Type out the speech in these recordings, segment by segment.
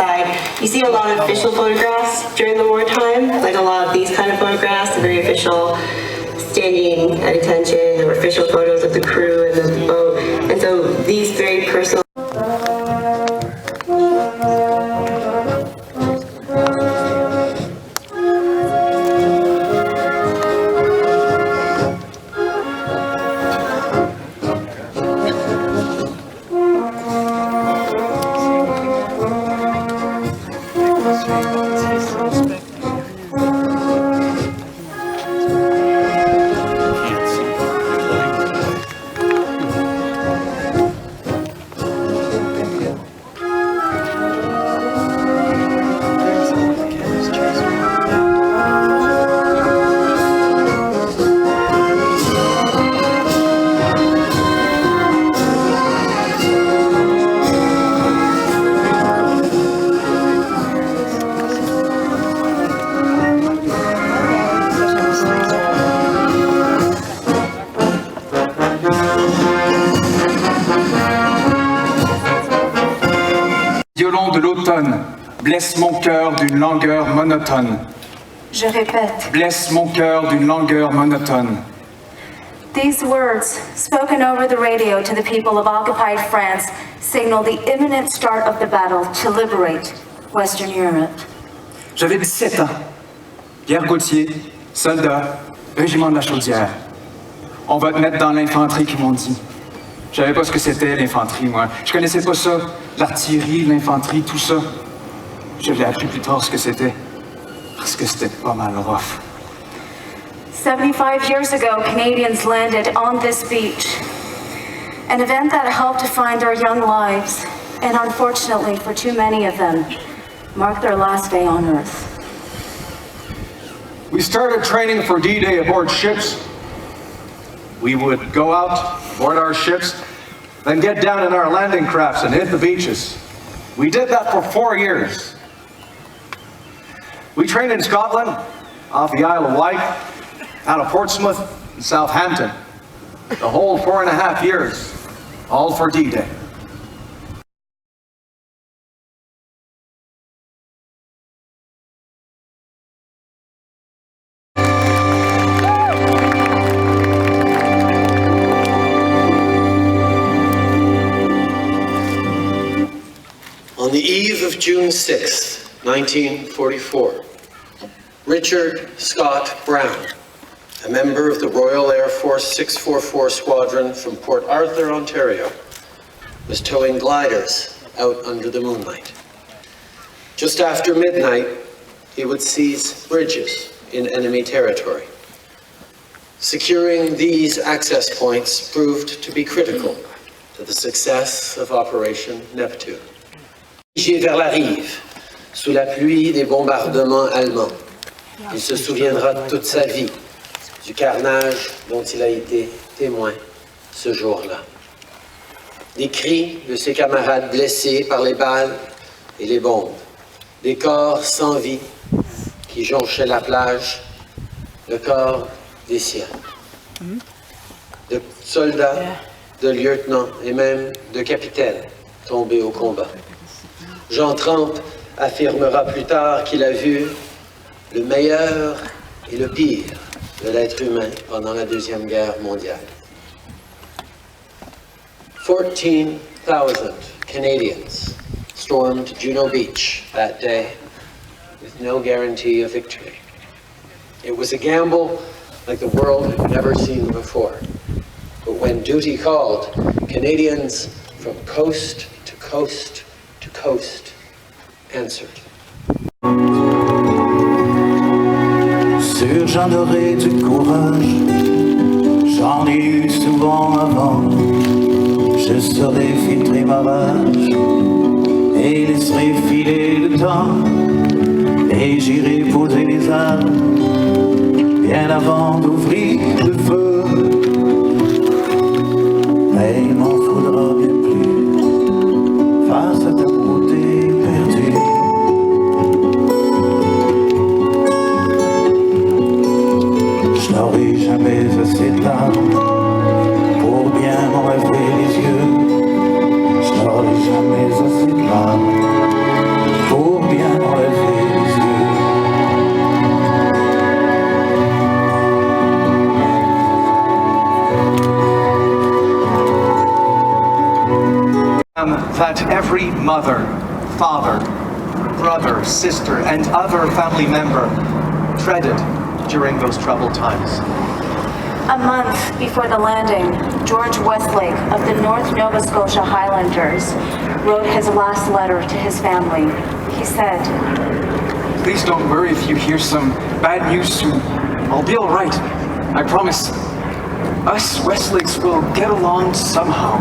side, you see a lot of official photographs during the wartime, like a lot of these kind of photographs, very official, standing at attention. There were official photos of the crew and the boat, and so these very personal. Violon de l'automne blesse mon cœur d'une langueur monotone. Je répète. Blesse mon cœur d'une langueur monotone. These words, spoken over the radio to the people of occupied France, signal the imminent start of the battle to liberate Western Europe. J'avais 17 ans. Pierre Gauthier, soldat, régiment de la Chaudière. On va te mettre dans l'infanterie, qu'ils m'ont dit. Je savais pas ce que c'était l'infanterie, moi. Je connaissais pas ça, l'artillerie, l'infanterie, tout ça. Je l'ai appris plus tard ce que c'était. Parce que c'était pas mal rough. 75 years ago, Canadians landed on this beach. An event that helped to find their young lives, and unfortunately for too many of them, marked their last day on Earth. We started training for D-Day aboard ships. We would go out, board our ships, then get down in our landing crafts and hit the beaches. We did that for 4 years. We trained in Scotland, off the Isle of Wight, out of Portsmouth and Southampton. The whole 4.5 years, all for D-Day. On the eve of June 6, 1944, Richard Scott Brown, a member of the Royal Air Force 644 Squadron from Port Arthur, Ontario, was towing gliders out under the moonlight. Just after midnight, he would seize bridges in enemy territory. Securing these access points proved to be critical to the success of Operation Neptune. Dirigé vers la rive, sous la pluie des bombardements allemands, il se souviendra toute sa vie du carnage dont il a été témoin ce jour-là. Des cris de ses camarades blessés par les balles et les bombes, des corps sans vie qui jonchaient la plage, le corps des siens, de soldats, de lieutenants et même de capitaines tombés au combat. Jean Trempe affirmera plus tard qu'il a vu le meilleur et le pire de l'être humain pendant la Deuxième Guerre mondiale. 14,000 Canadians stormed Juno Beach that day with no guarantee of victory. It was a gamble like the world had never seen before. But when duty called, Canadians from coast to coast to coast answered. Sur Jean Doré du courage, j'en ai eu souvent avant. Je saurais filtrer ma rage et laisserai filer le temps. Et j'irai poser les armes bien avant d'ouvrir le feu. Mais il m'en faudra bien plus face à ta beauté perdue. Je n'aurai jamais assez de larmes pour bien m'enlever les yeux. Je n'aurai jamais assez de larmes pour that every mother, father, brother, sister, and other family member dreaded during those troubled times. A month before the landing, George Westlake of the North Nova Scotia Highlanders wrote his last letter to his family. He said, Please don't worry if you hear some bad news soon. I'll be all right. I promise. Us Westlakes will get along somehow.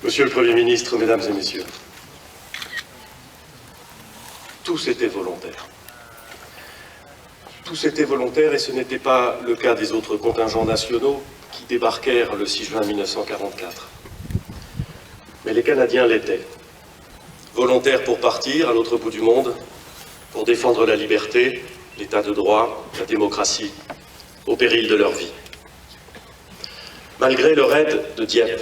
Monsieur le Premier ministre, Mesdames et Messieurs, tous étaient volontaires. Tous étaient volontaires et ce n'était pas le cas des autres contingents nationaux qui débarquèrent le 6 juin 1944. Mais les Canadiens l'étaient. Volontaires pour partir à l'autre bout du monde, pour défendre la liberté, l'état de droit, la démocratie, au péril de leur vie. Malgré le raid de Dieppe,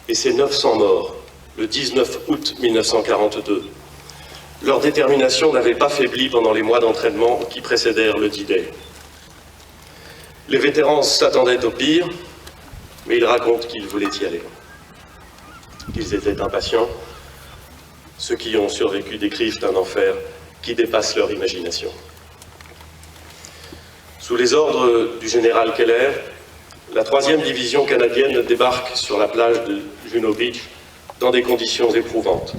et ses 900 morts, le 19 août 1942. Leur détermination n'avait pas faibli pendant les mois d'entraînement qui précédèrent le D-Day. Les vétérans s'attendaient au pire, mais ils racontent qu'ils voulaient y aller. Qu'ils étaient impatients. Ceux qui ont survécu décrivent un enfer qui dépasse leur imagination. Sous les ordres du général Keller, la 3e division canadienne débarque sur la plage de Juno Beach dans des conditions éprouvantes,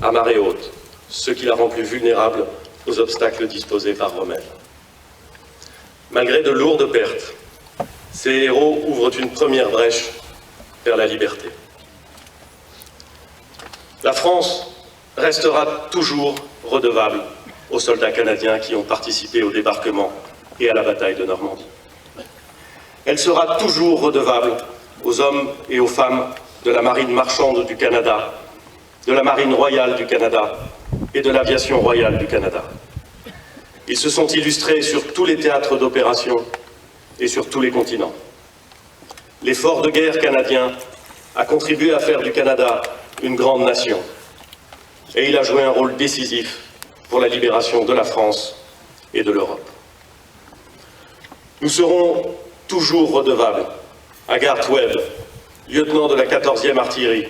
à marée haute, ce qui la rend plus vulnérable aux obstacles disposés par Rommel. Malgré de lourdes pertes, ces héros ouvrent une première brèche vers la liberté. La France restera toujours redevable aux soldats canadiens qui ont participé au débarquement et à la bataille de Normandie. Elle sera toujours redevable aux hommes et aux femmes de la marine marchande du Canada, de la marine royale du Canada et de l'aviation royale du Canada. Ils se sont illustrés sur tous les théâtres d'opération et sur tous les continents. L'effort de guerre canadien a contribué à faire du Canada une grande nation et il a joué un rôle décisif pour la libération de la France et de l'Europe. Nous serons toujours redevable à Garth Webb, lieutenant de la 14e artillerie,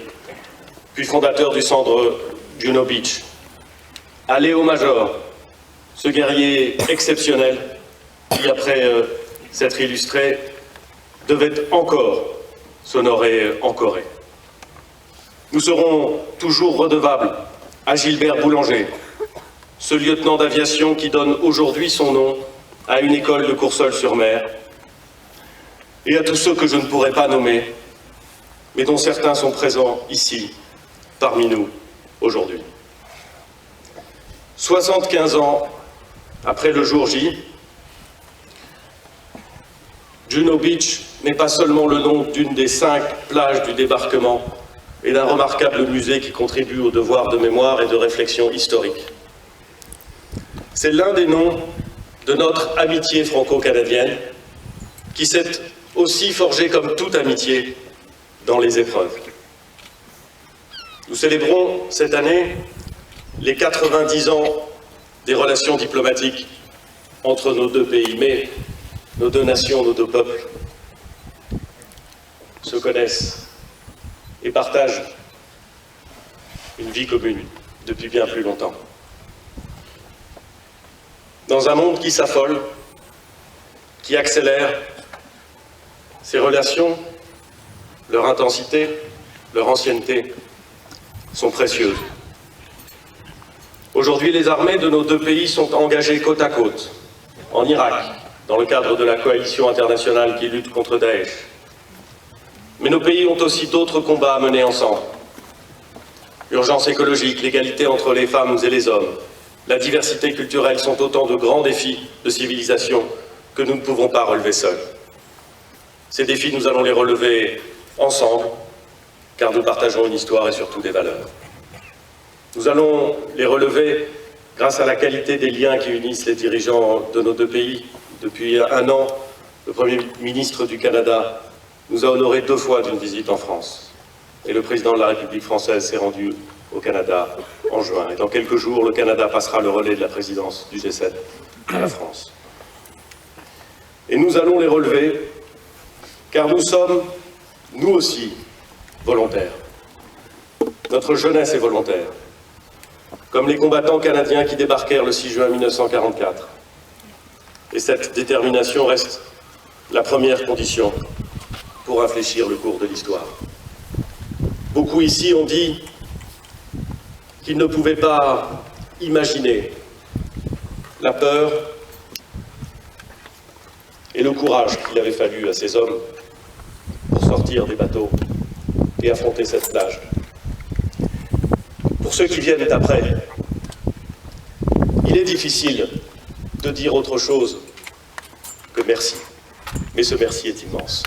puis fondateur du centre Juno Beach, à Léo Major, ce guerrier exceptionnel qui, après s'être illustré, devait encore s'honorer en Corée. Nous serons toujours redevables à Gilbert Boulanger, ce lieutenant d'aviation qui donne aujourd'hui son nom à une école de Courseulles-sur-Mer, et à tous ceux que je ne pourrais pas nommer, mais dont certains sont présents ici, parmi nous, aujourd'hui. 75 ans après le jour J, Juno Beach n'est pas seulement le nom d'une des 5 plages du débarquement et d'un remarquable musée qui contribue au devoir de mémoire et de réflexion historique. C'est l'un des noms de notre amitié franco-canadienne qui s'est aussi forgée comme toute amitié dans les épreuves. Nous célébrons cette année les 90 ans des relations diplomatiques entre nos deux pays, mais nos deux nations, nos deux peuples se connaissent et partagent une vie commune depuis bien plus longtemps. Dans un monde qui s'affole, qui accélère, ces relations, leur intensité, leur ancienneté sont précieuses. Aujourd'hui, les armées de nos deux pays sont engagées côte à côte, en Irak, dans le cadre de la coalition internationale qui lutte contre Daesh. Mais nos pays ont aussi d'autres combats à mener ensemble. L'urgence écologique, l'égalité entre les femmes et les hommes, la diversité culturelle sont autant de grands défis de civilisation que nous ne pouvons pas relever seuls. Ces défis, nous allons les relever ensemble, car nous partageons une histoire et surtout des valeurs. Nous allons les relever grâce à la qualité des liens qui unissent les dirigeants de nos deux pays. Depuis un an, le Premier ministre du Canada nous a honorés 2 fois d'une visite en France. Et le président de la République française s'est rendu au Canada en juin. Et dans quelques jours, le Canada passera le relais de la présidence du G7 à la France. Et nous allons les relever, car nous sommes, nous aussi, volontaires. Notre jeunesse est volontaire, comme les combattants canadiens qui débarquèrent le 6 juin 1944. Et cette détermination reste la première condition pour infléchir le cours de l'histoire. Beaucoup ici ont dit qu'ils ne pouvaient pas imaginer la peur et le courage qu'il avait fallu à ces hommes pour sortir des bateaux et affronter cette plage. Pour ceux qui viennent après, il est difficile de dire autre chose que merci, mais ce merci est immense.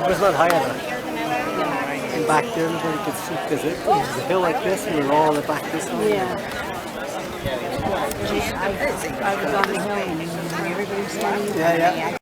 It's not high enough. And back there, nobody could see because it was a hill like this, and we were all the back this way. Yeah. I was on the hill and everybody was standing. Yeah, yeah.